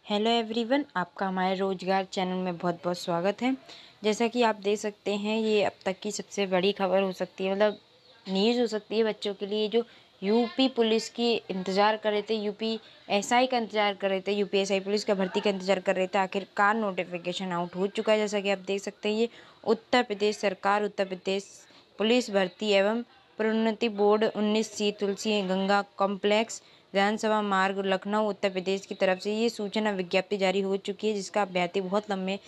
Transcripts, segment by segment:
Hello everyone, आपका हमारे रोजगार चैनल में बहुत बहुत स्वागत है। जैसा कि आप देख सकते हैं, ये अब तक की सबसे बड़ी खबर हो सकती है, मतलब न्यूज़ हो सकती है बच्चों के लिए जो यूपी पुलिस की इंतज़ार कर रहे थे, यूपी एसआई का इंतज़ार कर रहे थे, यूपी एसआई पुलिस का भर्ती का इंतज़ार कर रहे थे। आखिरकार नोटिफिकेशन आउट हो चुका है। जैसा कि आप देख सकते हैं, ये उत्तर प्रदेश सरकार, उत्तर प्रदेश पुलिस भर्ती एवं प्रोन्नति बोर्ड 19C तुलसी गंगा कॉम्प्लेक्स विधानसभा मार्ग लखनऊ उत्तर प्रदेश की तरफ से ये सूचना विज्ञप्ति जारी हो चुकी है, जिसका अभ्यर्थी बहुत लंबे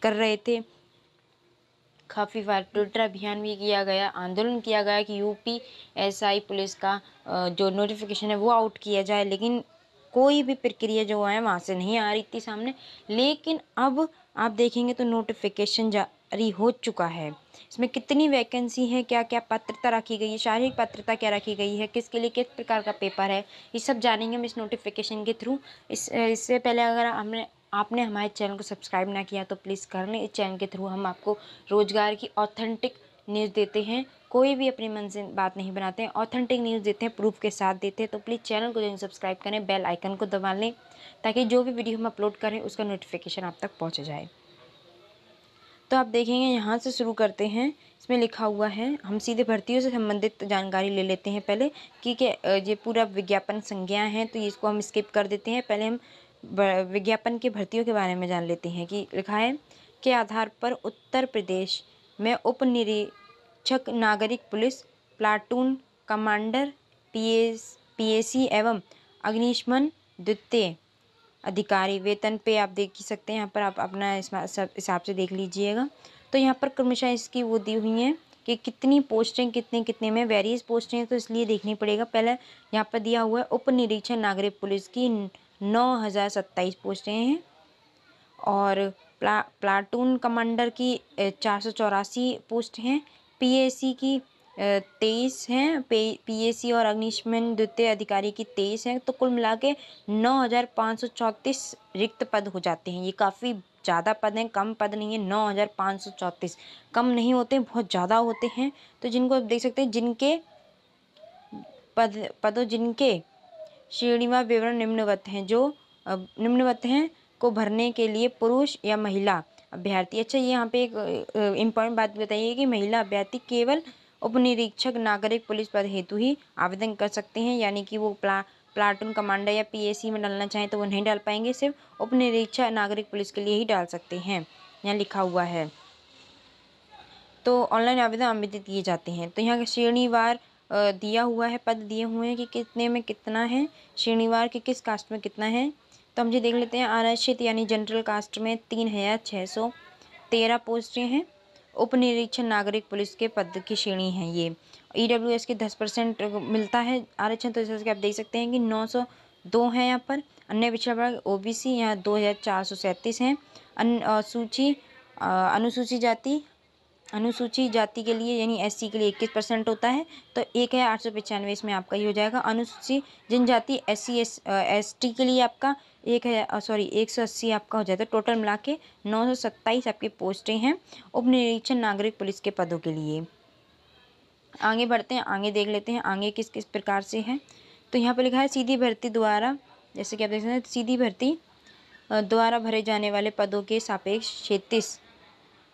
कर रहे थे। काफ़ी बार ट्विटर अभियान भी किया गया, आंदोलन किया गया कि यूपी एसआई पुलिस का जो नोटिफिकेशन है वो आउट किया जाए, लेकिन कोई भी प्रक्रिया जो है वहाँ से नहीं आ रही थी सामने। लेकिन अब आप देखेंगे तो नोटिफिकेशन जारी हो चुका है। इसमें कितनी वैकेंसी है, क्या क्या पात्रता रखी गई है, शारीरिक पात्रता क्या रखी गई है, किसके लिए किस प्रकार का पेपर है, ये सब जानेंगे हम इस नोटिफिकेशन के थ्रू। इससे पहले अगर आपने हमारे चैनल को सब्सक्राइब ना किया तो प्लीज़ कर लें। इस चैनल के थ्रू हम आपको रोजगार की ऑथेंटिक न्यूज़ देते हैं, कोई भी अपने मन से बात नहीं बनाते हैं, ऑथेंटिक न्यूज़ देते हैं, प्रूफ के साथ देते हैं। तो प्लीज़ चैनल को जो सब्सक्राइब करें, बेल आइकन को दबा लें, ताकि जो भी वीडियो हम अपलोड करें उसका नोटिफिकेशन आप तक पहुँच जाए। तो आप देखेंगे, यहाँ से शुरू करते हैं। इसमें लिखा हुआ है, हम सीधे भर्तियों से संबंधित जानकारी ले लेते हैं पहले कि ये पूरा विज्ञापन संज्ञा है, तो इसको हम स्किप कर देते हैं। पहले हम विज्ञापन के भर्तियों के बारे में जान लेते हैं कि लिखा है के आधार पर उत्तर प्रदेश में उप निरीक्षक नागरिक पुलिस प्लाटून कमांडर पीएसी एवं अग्निशमन द्वितीय अधिकारी वेतन पे आप देख ही सकते हैं। यहाँ पर आप अपना हिसाब से देख लीजिएगा। तो यहाँ पर क्रमशः इसकी वो दी हुई हैं कि कितनी पोस्टें कितने कितने में वेरियस पोस्टें हैं, तो इसलिए देखनी पड़ेगा। पहले यहाँ पर दिया हुआ है उप निरीक्षक नागरिक पुलिस की 9027 पोस्टें हैं और प्लाटून कमांडर की 484 पोस्ट हैं, पीएसी की 23 हैं, पीएसी और अग्निशमन द्वितीय अधिकारी की 23 हैं। तो कुल मिला के 9534 रिक्त पद हो जाते हैं। ये काफ़ी ज़्यादा पद हैं, कम पद नहीं है। 9534 कम नहीं होते, बहुत ज़्यादा होते हैं। तो जिनको आप देख सकते हैं, जिनके जिनके श्रेणीवार विवरण निम्नवत हैं, जो निम्नवत हैं को भरने के लिए पुरुष या महिला अभ्यर्थी। अच्छा, ये यहाँ पे एक इम्पॉर्टेंट बात बताइए कि महिला अभ्यर्थी केवल उपनिरीक्षक नागरिक पुलिस पद हेतु ही आवेदन कर सकते हैं, यानी कि वो प्लाटून कमांडर या पीएसी में डालना चाहें तो वो नहीं डाल पाएंगे, सिर्फ उपनिरीक्षक नागरिक पुलिस के लिए ही डाल सकते हैं, यहाँ लिखा हुआ है। तो ऑनलाइन आवेदन आमंत्रित किए जाते हैं। तो यहाँ श्रेणीवार दिया हुआ है, पद दिए हुए हैं कि कितने में कितना है, श्रेणीवार के किस कास्ट में कितना है। तो हम ये देख लेते हैं। आरक्षित यानी जनरल कास्ट में 3613 पोस्टें हैं। उप निरीक्षक नागरिक पुलिस के पद की श्रेणी है ये। ईडब्ल्यूएस के 10% मिलता है आरक्षण। तो जैसे कि आप देख सकते हैं कि 902 है यहाँ पर। अन्य पिछड़ा वर्ग ओबीसी यहाँ 2437 हैं। अनुसूची जाति के लिए यानी एससी के लिए 21% होता है, तो 1895 इसमें आपका ही हो जाएगा। अनुसूची जनजाति एसटी के लिए आपका 180 आपका हो जाता है। टोटल मिला के 927 आपकी पोस्टें हैं उप निरीक्षक नागरिक पुलिस के पदों के लिए। आगे बढ़ते हैं, आगे देख लेते हैं आगे किस किस प्रकार से है। तो यहाँ पर लिखा है सीधी भर्ती द्वारा, जैसे कि आप देख सकते हैं, सीधी भर्ती द्वारा भरे जाने वाले पदों के सापेक्ष 36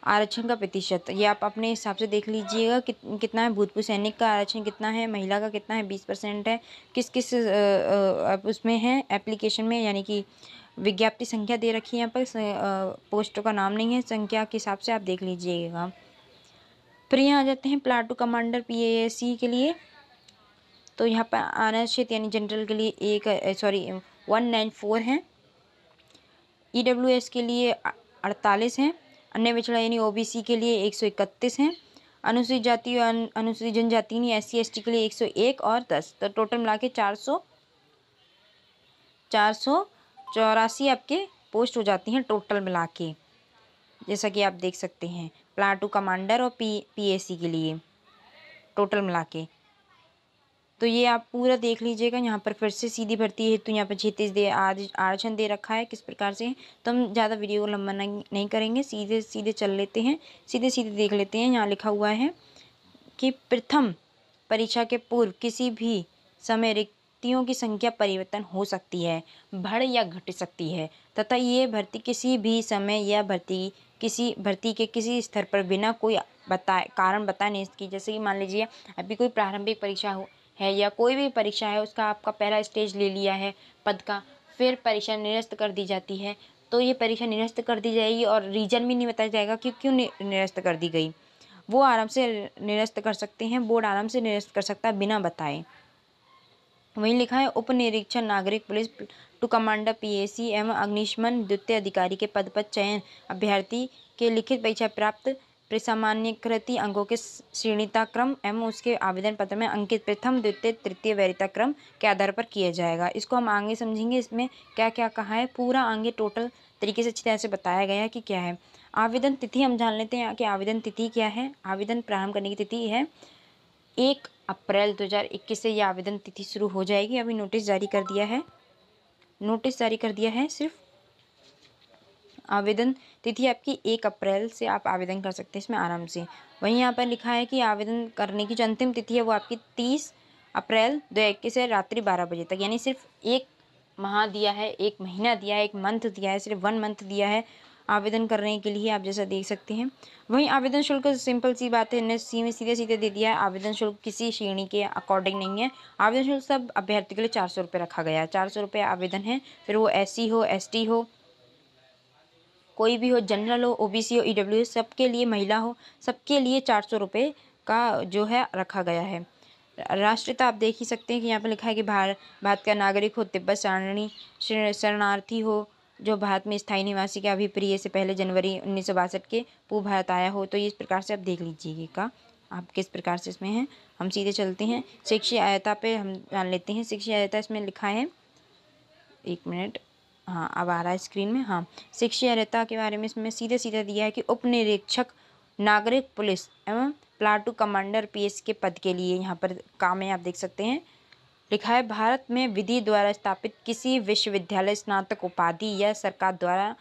आरक्षण का प्रतिशत, ये आप अपने हिसाब से देख लीजिएगा कितना है। भूतपूर्व सैनिक का आरक्षण कितना है, महिला का कितना है, 20% है। किस किस उसमें है एप्लीकेशन में, यानी कि विज्ञप्ति संख्या दे रखी है यहाँ पर, पोस्टों का नाम नहीं है, संख्या के हिसाब से आप देख लीजिएगा। फिर यहाँ आ जाते हैं प्लाटू कमांडर पीएसी के लिए। तो यहाँ पर आरक्षित यानी जनरल के लिए 194 हैं। ईडब्ल्यूएस के लिए 48 हैं। अन्य पिछड़ा यानी ओबीसी के लिए 131 हैं। अनुसूचित जाति और अनुसूचित जनजाति यानी एससी एसटी के लिए 101 और 10। तो टोटल मिला के 484 आपके पोस्ट हो जाती हैं टोटल मिला के, जैसा कि आप देख सकते हैं प्लाटू कमांडर और पीएसी के लिए टोटल मिला के। तो ये आप पूरा देख लीजिएगा। यहाँ पर फिर से सीधी भर्ती है, तो यहाँ पर 36 आरक्षण दे रखा है किस प्रकार से। तो हम ज़्यादा वीडियो को लंबा नहीं करेंगे, सीधे सीधे चल लेते हैं, सीधे सीधे देख लेते हैं। यहाँ लिखा हुआ है कि प्रथम परीक्षा के पूर्व किसी भी समय अभ्यर्थियों की संख्या परिवर्तन हो सकती है, बढ़ या घट सकती है तथा ये भर्ती किसी भी समय या भर्ती के किसी स्तर पर बिना कोई कारण बताए नहीं की। जैसे कि मान लीजिए अभी कोई प्रारंभिक परीक्षा है या कोई भी परीक्षा है, उसका आपका पहला स्टेज ले लिया है पद का, फिर परीक्षा निरस्त कर दी जाती है, तो ये परीक्षा निरस्त कर दी जाएगी और रीजन भी नहीं बताया जाएगा कि क्यों निरस्त कर दी गई। वो आराम से निरस्त कर सकते हैं, बोर्ड आराम से निरस्त कर सकता है बिना बताए। वहीं लिखा है उप निरीक्षक नागरिक पुलिस टू कमांडर पीएसी एवं अग्निशमन द्वितीय अधिकारी के पद पर चयन अभ्यर्थी के लिखित परीक्षा प्राप्त प्रसामान्यकृत अंकों के श्रेणीताक्रम एवं उसके आवेदन पत्र में अंकित प्रथम द्वितीय तृतीय वरीयता क्रम के आधार पर किया जाएगा। इसको हम आगे समझेंगे, इसमें क्या क्या कहा है पूरा आगे टोटल तरीके से अच्छी तरह से बताया गया है कि क्या है। आवेदन तिथि हम जान लेते हैं कि आवेदन तिथि क्या है। आवेदन प्रारंभ करने की तिथि है 1 अप्रैल 2021 से यह आवेदन तिथि शुरू हो जाएगी। अभी नोटिस जारी कर दिया है सिर्फ आवेदन तिथि आपकी 1 अप्रैल से आप आवेदन कर सकते हैं इसमें आराम से। वहीं यहाँ पर लिखा है कि आवेदन करने की जो अंतिम तिथि है वो आपकी 30 अप्रैल 2021 से रात्रि 12 बजे तक, यानी सिर्फ 1 माह दिया है, 1 महीना दिया है, 1 मंथ दिया है, सिर्फ 1 मंथ दिया है आवेदन करने के लिए, आप जैसा देख सकते हैं। वहीं आवेदन शुल्क सिंपल सी बात है, एनएससी में सीधे सीधे दे दिया है। आवेदन शुल्क किसी श्रेणी के अकॉर्डिंग नहीं है। आवेदन शुल्क सब अभ्यर्थी के लिए 400 रुपये रखा गया है। 400 रुपये आवेदन है, फिर वो SC हो, ST हो, कोई भी हो, जनरल हो, OBC हो, EWS, सबके लिए, महिला हो, सबके लिए 400 रुपये का जो है रखा गया है। राष्ट्रीयता आप देख ही सकते हैं कि यहाँ पर लिखा है कि भारत का नागरिक हो, तिब्बत शरणार्थी हो, जो भारत में स्थायी निवासी के अभिप्रिय से पहले जनवरी 1962 के पूर्व भारत आया हो। तो इस प्रकार से आप देख लीजिएगा आप किस प्रकार से इसमें है। हम सीधे चलते हैं शिक्षा अहर्ता पे, हम जान लेते हैं। शिक्षा अहर्ता इसमें लिखा है, 1 मिनट, हाँ अब आ रहा है स्क्रीन में। हाँ, शिक्षा अहर्ता के बारे में इसमें सीधे सीधे दिया है कि उप निरीक्षक नागरिक पुलिस एवं प्लाटू कमांडर PS के पद के लिए यहाँ पर काम है, आप देख सकते हैं। लिखा है भारत में विधि द्वारा स्थापित किसी विश्वविद्यालय स्नातक उपाधि या सरकार द्वारा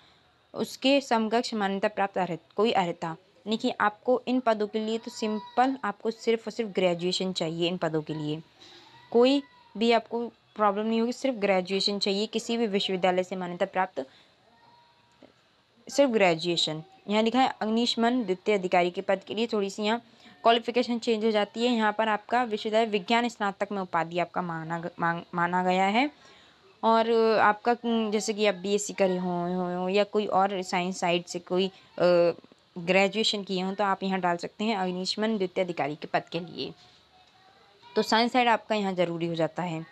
उसके समकक्ष मान्यता प्राप्त कोई अर्हता। देखिए आपको इन पदों के लिए तो सिंपल आपको सिर्फ और सिर्फ ग्रेजुएशन चाहिए। इन पदों के लिए कोई भी आपको प्रॉब्लम नहीं होगी, सिर्फ ग्रेजुएशन चाहिए, किसी भी विश्वविद्यालय से मान्यता प्राप्त, सिर्फ ग्रेजुएशन। यहाँ लिखा है अग्निशमन द्वितीय अधिकारी के पद के लिए थोड़ी सी यहाँ क्वालिफिकेशन चेंज हो जाती है। यहाँ पर आपका विश्वविद्यालय विज्ञान स्नातक में उपाधि आपका माना गया है। और आपका जैसे कि आप BSc करे हों या कोई और साइंस साइड से कोई ग्रेजुएशन किए हों तो आप यहाँ डाल सकते हैं अग्निशमन द्वितीय अधिकारी के पद के लिए। तो साइंस साइड आपका यहाँ ज़रूरी हो जाता है।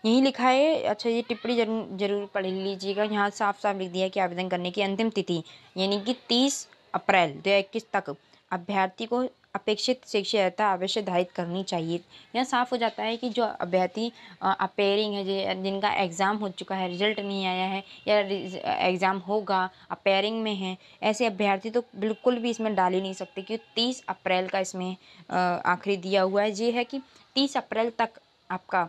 यही लिखा है। अच्छा, ये टिप्पणी जरूर पढ़ लीजिएगा। यहाँ साफ साफ लिख दिया है कि आवेदन करने की अंतिम तिथि यानी कि 30 अप्रैल 2021 तक अभ्यर्थी को अपेक्षित शिक्षा अर्हता अवश्य धारित करनी चाहिए। यहाँ साफ हो जाता है कि जो अभ्यर्थी अपेयरिंग है, जिनका एग्ज़ाम हो चुका है, रिजल्ट नहीं आया है या एग्ज़ाम होगा, अपेयरिंग में है, ऐसे अभ्यर्थी तो बिल्कुल भी इसमें डाल ही नहीं सकते क्योंकि 30 अप्रैल का इसमें आखिरी दिया हुआ है। ये है कि 30 अप्रैल तक आपका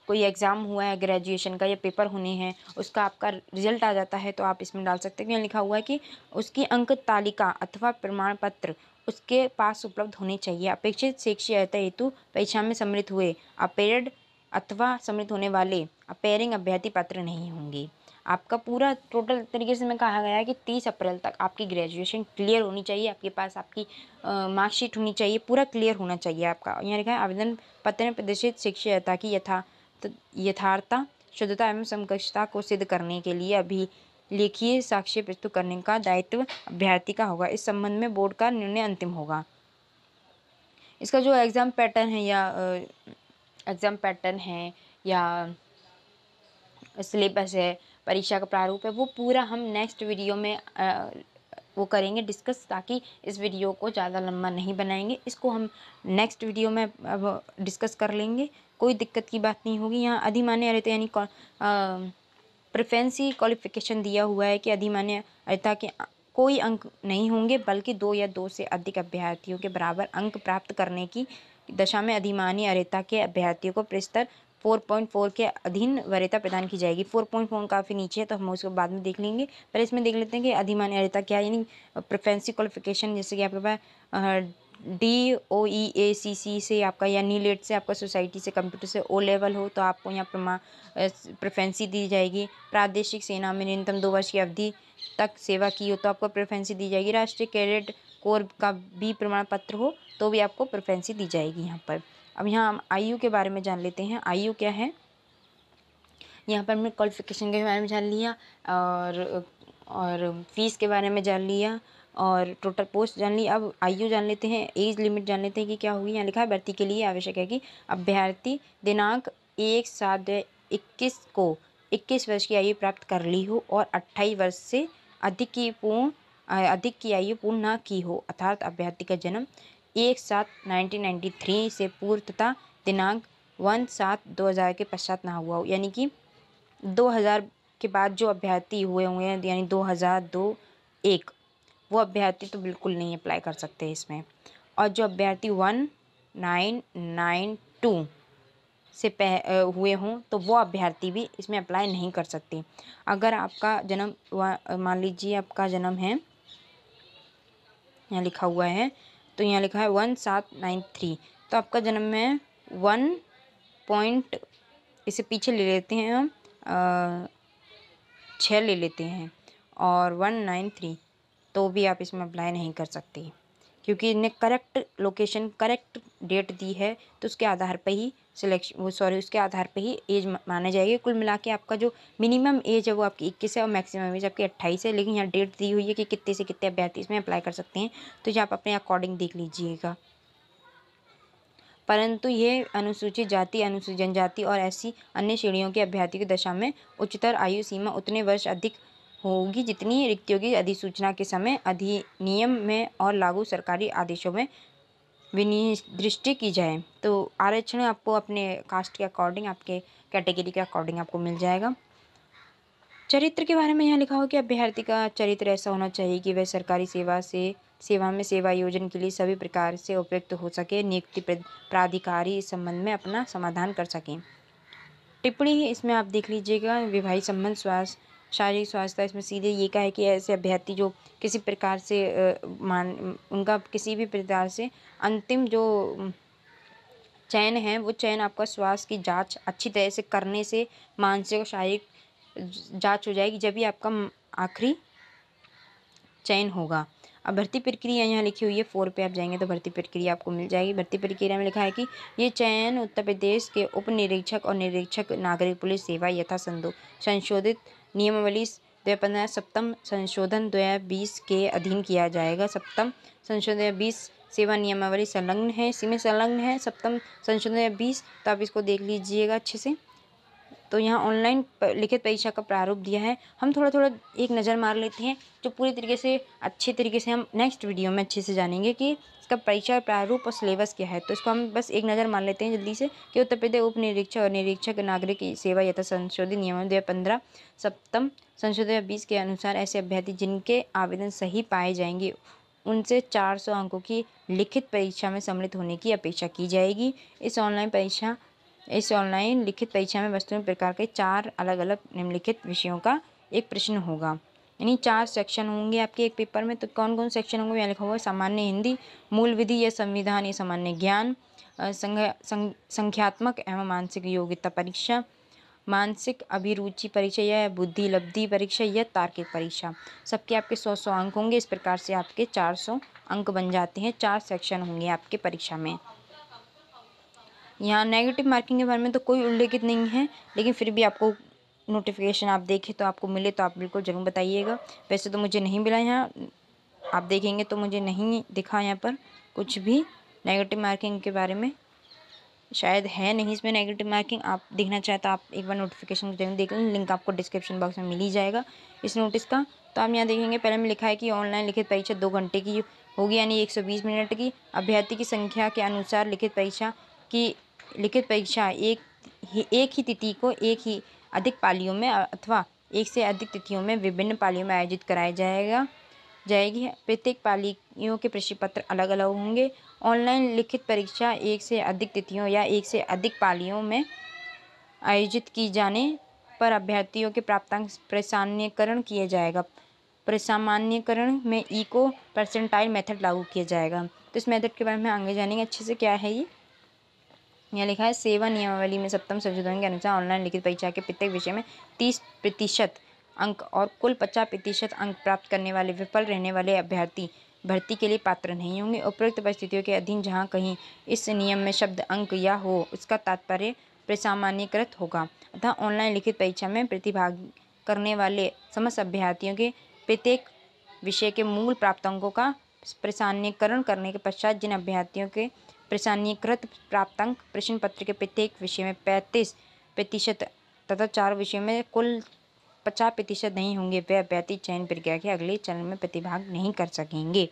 कोई एग्ज़ाम हुआ है ग्रेजुएशन का या पेपर होने हैं, उसका आपका रिजल्ट आ जाता है तो आप इसमें डाल सकते हैं। यहाँ लिखा हुआ है कि उसकी अंक तालिका अथवा प्रमाण पत्र उसके पास उपलब्ध होने चाहिए। अपेक्षित शैक्षिक अर्हता हेतु परीक्षा में सम्मिलित हुए अपेयर्ड अथवा सम्मिलित होने वाले अपेयरिंग अभ्यर्थी पात्र नहीं होंगे। आपका पूरा टोटल तरीके से मैं कहा गया है कि 30 अप्रैल तक आपकी ग्रेजुएशन क्लियर होनी चाहिए, आपके पास आपकी मार्कशीट होनी चाहिए, पूरा क्लियर होना चाहिए आपका। यहाँ लिखा है आवेदन पत्र में प्रदर्शित शिक्षा अर्हता की यथार्थता, शुद्धता एवं समकक्षता को सिद्ध करने के लिए अभिलेखीय साक्ष्य प्रस्तुत करने का दायित्व अभ्यर्थी का होगा। इस संबंध में बोर्ड का निर्णय अंतिम होगा। इसका जो एग्ज़ाम पैटर्न है या सिलेबस है, परीक्षा का प्रारूप है, वो पूरा हम नेक्स्ट वीडियो में वो करेंगे डिस्कस, ताकि इस वीडियो को ज़्यादा लंबा नहीं बनाएंगे। इसको हम नेक्स्ट वीडियो में अब डिस्कस कर लेंगे, कोई दिक्कत की बात नहीं होगी। यहाँ अधिमान्य अर्हता यानी प्रेफरेंसी क्वालिफिकेशन दिया हुआ है कि अधिमान्य अर्हता के कोई अंक नहीं होंगे, बल्कि 2 या 2 से अधिक अभ्यर्थियों के बराबर अंक प्राप्त करने की दशा में अधिमान्य अर्हता के अभ्यर्थियों को प्रस्तर 4.4 के अधीन वरीयता प्रदान की जाएगी। 4.4 काफ़ी नीचे है तो हम उसको बाद में देख लेंगे, पर इसमें देख लेते हैं कि अधिमान्य अर्हता क्या है। यानी प्रेफरेंसी क्वालिफिकेशन, जैसे कि आपके पास DOEACC से आपका या नीलेट से आपका सोसाइटी से कंप्यूटर से O लेवल हो तो आपको यहाँ प्रेफरेंसी दी जाएगी। प्रादेशिक सेना में न्यूनतम 2 वर्ष की अवधि तक सेवा की हो तो आपको प्रेफरेंसी दी जाएगी। राष्ट्रीय कैडेट कोर का भी प्रमाण पत्र हो तो भी आपको प्रेफरेंसी दी जाएगी यहाँ पर। अब यहाँ हम आयु के बारे में जान लेते हैं। आयु क्या है, यहाँ पर हमने क्वालिफिकेशन के बारे में जान लिया और फीस के बारे में जान लिया और टोटल पोस्ट जान ली। अब आयु जान लेते हैं, एज लिमिट जान लेते हैं कि क्या होगी। यहाँ लिखा है भर्ती के लिए आवश्यक है कि अभ्यर्थी दिनांक 1/7/21 को 21 वर्ष की आयु प्राप्त कर ली हो और 28 वर्ष से अधिक की आयु पूर्ण न की हो, अर्थात अभ्यर्थी का जन्म 1/7/1993 से पूर्व तथा दिनांक 1/7/2000 के पश्चात ना हुआ हो। यानी कि 2000 के बाद जो अभ्यर्थी हुए होंगे यानी 2002-1 वो अभ्यर्थी तो बिल्कुल नहीं अप्लाई कर सकते इसमें। और जो अभ्यर्थी 1992 से हुए हों तो वो अभ्यर्थी भी इसमें अप्लाई नहीं कर सकते। अगर आपका जन्म मान लीजिए आपका जन्म है, यहाँ लिखा हुआ है तो यहाँ लिखा है 1793 तो आपका जन्म है 1 इसे पीछे ले लेते हैं हम 6 ले लेते हैं और 193 तो भी आप इसमें अप्लाई नहीं कर सकते क्योंकि इन्हें करेक्ट लोकेशन करेक्ट डेट दी है तो उसके आधार पर ही उसके आधार पर ही एज माने जाएगी। कुल मिला के आपका जो मिनिमम एज है वो आपकी 21 है और मैक्सिमम एज आपकी 28 है, लेकिन यहाँ डेट दी हुई है कि कितने से कितने अभ्यर्थी इसमें अप्लाई कर सकते हैं तो ये आप अपने अकॉर्डिंग देख लीजिएगा। परंतु ये अनुसूचित जाति, अनुसूचित जनजाति और ऐसी अन्य श्रेणियों के अभ्यर्थी की दशा में उच्चतर आयु सीमा उतने वर्ष अधिक होगी जितनी रिक्तियों की अधिसूचना के समय अधिनियम में और लागू सरकारी आदेशों में विनिर्दिष्ट की जाए। तो आरक्षण आपको अपने कास्ट के अकॉर्डिंग, आपके कैटेगरी के अकॉर्डिंग आपको मिल जाएगा। चरित्र के बारे में यहाँ लिखा हो कि अभ्यर्थी का चरित्र ऐसा होना चाहिए कि वह सरकारी सेवा में सेवा योजना के लिए सभी प्रकार से उपयुक्त हो सके। नियुक्ति प्राधिकारी इस संबंध में अपना समाधान कर सकें। टिप्पणी इसमें आप देख लीजिएगा। वैवाहिक संबंध, स्वास्थ्य, शारीरिक स्वास्थ्य, इसमें सीधे ये कहा है कि ऐसे अभ्यर्थी जो किसी प्रकार से उनका किसी भी प्रकार से अंतिम जो चयन है वो चयन आपका स्वास्थ्य की जांच अच्छी तरह से करने से मानसिक और शारीरिक जांच हो जाएगी जब भी आपका आखिरी चयन होगा। अब भर्ती प्रक्रिया यहाँ लिखी हुई है 4 पे आप जाएंगे तो भर्ती प्रक्रिया आपको मिल जाएगी। भर्ती प्रक्रिया में लिखा है कि ये चयन उत्तर प्रदेश के उप निरीक्षक और निरीक्षक नागरिक पुलिस सेवा यथा संशोधित नियमावली 2015 सप्तम संशोधन 2020 के अधीन किया जाएगा। सप्तम संशोधन 2020 सेवा नियमावली संलग्न है, इसी में संलग्न है सप्तम संशोधन 2020, तो आप इसको देख लीजिएगा अच्छे से। तो यहाँ ऑनलाइन लिखित परीक्षा का प्रारूप दिया है। हम थोड़ा एक नज़र मार लेते हैं जो पूरी तरीके से अच्छे तरीके से हम नेक्स्ट वीडियो में अच्छे से जानेंगे कि इसका परीक्षा प्रारूप और सिलेबस क्या है। तो इसको हम बस एक नज़र मार लेते हैं जल्दी से कि उत्तर प्रदेश उप निरीक्षक और निरीक्षक नागरिक सेवा यथा संशोधित नियम 2015 सप्तम संशोधन 20 के अनुसार ऐसे अभ्यर्थी जिनके आवेदन सही पाए जाएंगे उनसे 400 अंकों की लिखित परीक्षा में सम्मिलित होने की अपेक्षा की जाएगी। इस ऑनलाइन लिखित परीक्षा में वस्तुओं प्रकार के 4 अलग अलग निम्नलिखित विषयों का एक प्रश्न होगा, यानी 4 सेक्शन होंगे आपके एक पेपर में। तो कौन कौन सेक्शन होंगे यहाँ लिखा हुआ है। सामान्य हिंदी, मूल विधि या संविधान या सामान्य ज्ञान, संख्यात्मक एवं मानसिक योग्यता परीक्षा, मानसिक अभिरुचि परीक्षा या बुद्धि लब्धि परीक्षा या तार्किक परीक्षा। सबके आपके 100 अंक होंगे। इस प्रकार से आपके 400 अंक बन जाते हैं। 4 सेक्शन होंगे आपके परीक्षा में। यहाँ नेगेटिव मार्किंग के बारे में तो कोई उल्लेखित नहीं है, लेकिन फिर भी आपको नोटिफिकेशन आप देखें तो आपको मिले तो आप बिल्कुल ज़रूर बताइएगा। वैसे तो मुझे नहीं मिला, यहाँ आप देखेंगे तो मुझे नहीं दिखा यहाँ पर कुछ भी नेगेटिव मार्किंग के बारे में, शायद है नहीं इसमें नेगेटिव मार्किंग। आप देखना चाहें तो आप एक बार नोटिफिकेशन जरूर देख लें, लिंक आपको डिस्क्रिप्शन बॉक्स में मिल ही जाएगा इस नोटिस का। तो आप यहाँ देखेंगे पहले में लिखा है कि ऑनलाइन लिखित परीक्षा 2 घंटे की होगी, यानी 120 मिनट की। अभ्यर्थी की संख्या के अनुसार लिखित परीक्षा एक ही तिथि को एक ही अधिक पालियों में अथवा एक से अधिक तिथियों में विभिन्न पालियों में आयोजित कराया जाएगी। प्रत्येक पालियों के प्रश्न पत्र अलग अलग होंगे। ऑनलाइन लिखित परीक्षा एक से अधिक तिथियों या एक से अधिक पालियों में आयोजित की जाने पर अभ्यर्थियों के प्राप्तांक प्रसामान्यकरण किया जाएगा। प्रसामान्यकरण में इको परसेंटाइल मेथड लागू किया जाएगा। तो इस मेथड के बारे में आगे जानेंगे अच्छे से। क्या है ये, यहाँ लिखा है सेवा नियमावली में 7वें संशोधन के अनुसार ऑनलाइन लिखित परीक्षा के प्रत्येक विषय में 30% अंक और कुल 50% अंक प्राप्त करने वाले विफल रहने वाले अभ्यर्थी भर्ती के लिए पात्र नहीं होंगे। उपरोक्त परिस्थितियों के अधीन जहां कहीं इस नियम में शब्द अंक या हो उसका तात्पर्य प्रसामान्यकृत होगा, अतः ऑनलाइन लिखित परीक्षा में प्रतिभाग करने वाले समस्त अभ्यर्थियों के प्रत्येक विषय के मूल प्राप्तांकों का प्रसारणीकरण करने के पश्चात जिन अभ्यर्थियों के प्रसारणीकृत प्राप्तांक प्रश्न पत्र के प्रत्येक विषय में 35% तथा 4 विषयों में कुल 50% नहीं होंगे, वे अभ्यर्थी चयन प्रक्रिया के अगले चरण में प्रतिभाग नहीं कर सकेंगे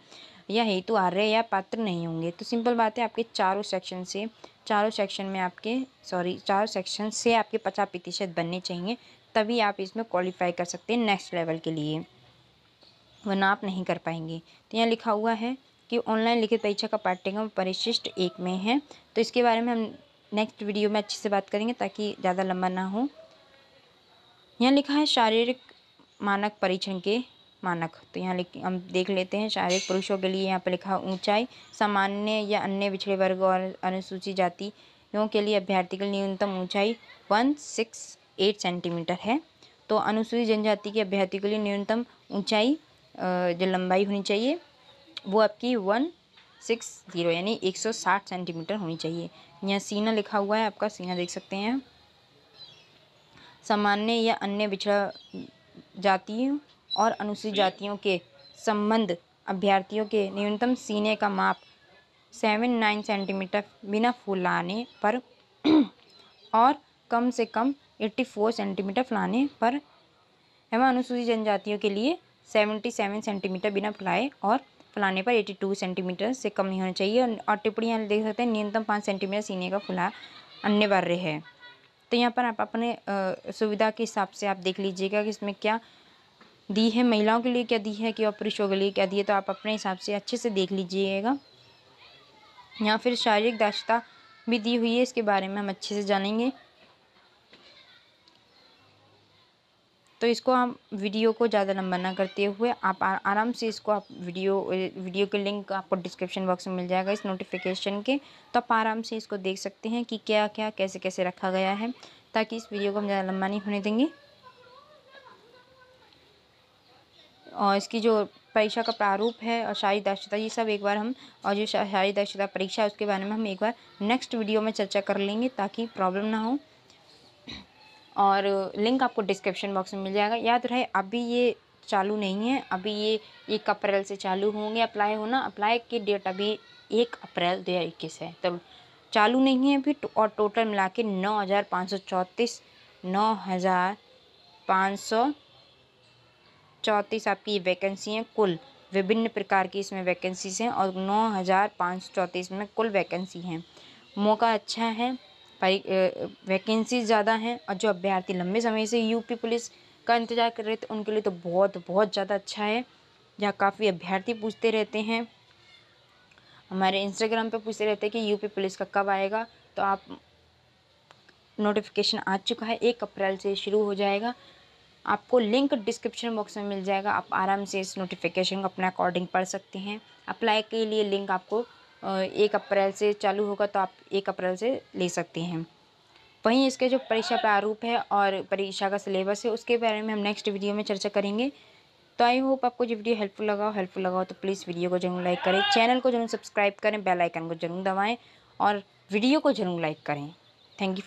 या हेतु आर्य या पात्र नहीं होंगे। तो सिंपल बात है, आपके चारों सेक्शन से आपके 50% बनने चाहिए, तभी आप इसमें क्वालिफाई कर सकते हैं नेक्स्ट लेवल के लिए, वरना आप नहीं कर पाएंगे। तो यहाँ लिखा हुआ है कि ऑनलाइन लिखित परीक्षा का पाठ्यक्रम परिशिष्ट 1 में है। तो इसके बारे में हम नेक्स्ट वीडियो में अच्छे से बात करेंगे ताकि ज़्यादा लंबा ना हो। यहाँ लिखा है शारीरिक मानक परीक्षण के मानक। तो यहाँ हम देख लेते हैं। शारीरिक पुरुषों के लिए यहाँ पर लिखा ऊंचाई सामान्य या अन्य पिछड़े वर्ग और अनुसूचित जातियों के लिए अभ्यर्थी की न्यूनतम ऊंचाई 168 सेंटीमीटर है। तो अनुसूचित जनजाति के अभ्यर्थी के लिए न्यूनतम ऊंचाई जो लंबाई होनी चाहिए वो आपकी 160 यानी 160 सेंटीमीटर होनी चाहिए। यहाँ सीना लिखा हुआ है, आपका सीना देख सकते हैं। सामान्य या अन्य पिछड़ा जातियों और अनुसूचित जातियों के संबंध अभ्यर्थियों के न्यूनतम सीने का माप 79 सेंटीमीटर बिना फुलाने पर और कम से कम 84 सेंटीमीटर फुलाने पर एवं अनुसूचित जनजातियों के लिए 77 सेंटीमीटर बिना फुलाए और फुलाने पर 82 सेंटीमीटर से कम नहीं होना चाहिए। और टिप्पणी देख सकते हैं, न्यूनतम 5 सेंटीमीटर सीने का फुला अनिवार्य है। तो यहाँ पर आप अपने सुविधा के हिसाब से आप देख लीजिएगा कि इसमें क्या दी है, महिलाओं के लिए क्या दी है कि और पुरुषों के लिए क्या दी है, तो आप अपने हिसाब से अच्छे से देख लीजिएगा। यहाँ फिर शारीरिक दक्षता भी दी हुई है, इसके बारे में हम अच्छे से जानेंगे। तो इसको हम वीडियो को ज़्यादा लंबा ना करते हुए आप आराम से इसको आप वीडियो के लिंक आपको डिस्क्रिप्शन बॉक्स में मिल जाएगा इस नोटिफिकेशन के, तो आप आराम से इसको देख सकते हैं कि क्या क्या कैसे कैसे रखा गया है, ताकि इस वीडियो को हम ज़्यादा लंबा नहीं होने देंगे। और इसकी जो परीक्षा का प्रारूप है और शारीरिक दक्षता, ये सब एक बार हम, और जो शारीरिक दक्षता परीक्षा है उसके बारे में हम एक बार नेक्स्ट वीडियो में चर्चा कर लेंगे ताकि प्रॉब्लम ना हो। और लिंक आपको डिस्क्रिप्शन बॉक्स में मिल जाएगा। याद रहे, अभी ये चालू नहीं है, अभी ये 1 अप्रैल से चालू होंगे अप्लाई होना। अप्लाई की डेट अभी 1 अप्रैल 2021 है, तो चालू नहीं है अभी। और टोटल मिला के 9,534 आपकी वैकेंसी हैं कुल। विभिन्न प्रकार की इसमें वैकेंसीज हैं और 9,534 में कुल वैकेंसी हैं। मौका अच्छा है, वैकेंसी ज़्यादा हैं, और जो अभ्यर्थी लंबे समय से यूपी पुलिस का इंतज़ार कर रहे थे उनके लिए तो बहुत बहुत ज़्यादा अच्छा है। जहाँ काफ़ी अभ्यर्थी पूछते रहते हैं, हमारे इंस्टाग्राम पे पूछते रहते हैं कि यूपी पुलिस का कब आएगा, तो आप नोटिफिकेशन आ चुका है, 1 अप्रैल से शुरू हो जाएगा। आपको लिंक डिस्क्रिप्शन बॉक्स में मिल जाएगा, आप आराम से इस नोटिफिकेशन को अपने अकॉर्डिंग पढ़ सकते हैं। अप्लाई के लिए लिंक आपको 1 अप्रैल से चालू होगा, तो आप 1 अप्रैल से ले सकते हैं। वहीं इसके जो परीक्षा प्रारूप है और परीक्षा का सिलेबस है उसके बारे में हम नेक्स्ट वीडियो में चर्चा करेंगे। तो आई होप आपको ये वीडियो हेल्पफुल लगा तो प्लीज़ वीडियो को जरूर लाइक करें, चैनल को जरूर सब्सक्राइब करें, बेल आइकन को जरूर दबाएं और वीडियो को जरूर लाइक करें। Thank you.